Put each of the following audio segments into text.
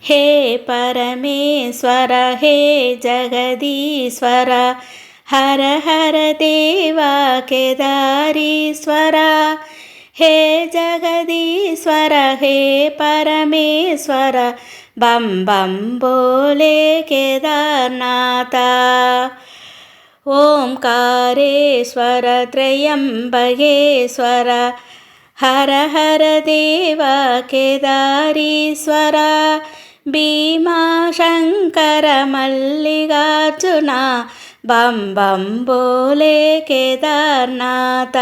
हे परमेश्वर हे जगदीश्वर हर हर देवा केदारीश्वर हे जगदीश्वर हे परमेश्वर बम बम बोले केदारनाथ ओंकारेश्वर त्रयंबकेश्वर हर हर देवा केदारीश्वर भीमा शंकर मल्लिकार्जुन बम बम बोले केदारनाथ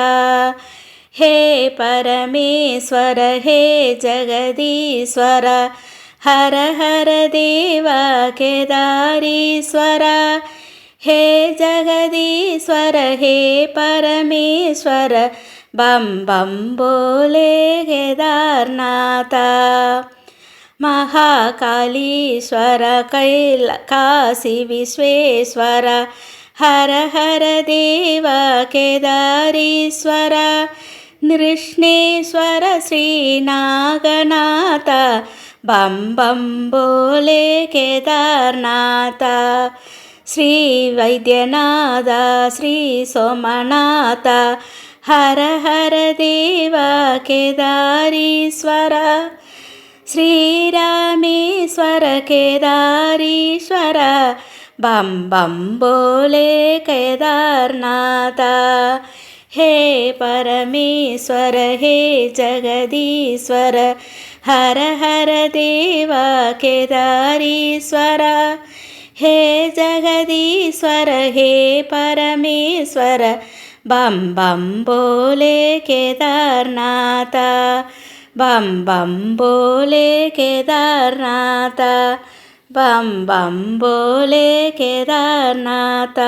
हे परमेश्वर हे जगदीश्वर हर हर देवा केदारीश्वर हे जगदीश्वर हे परमेश्वर बम बम बोले केदारनाथ महाकालीश्वर काशी विश्वेश्वर हर हर देवा केदारीश्वर नृष्णेश्वर श्रीनागनाथ बम बम बोले केदारनाथ श्री वैद्यनाथ श्री सोमनाथ हर हर देवा केदारीश्वर श्रीरामेश्वर केदारीश्वर बम बम बोले केदारनाथ हे परमेश्वर हे जगदीश्वर हर हर देवा केदारीश्वर हे जगदीश्वर हे परमेश्वर बम बम बोले केदारनाथ बम बम बोले केदारनाथ बम बम बोले केदारनाथ।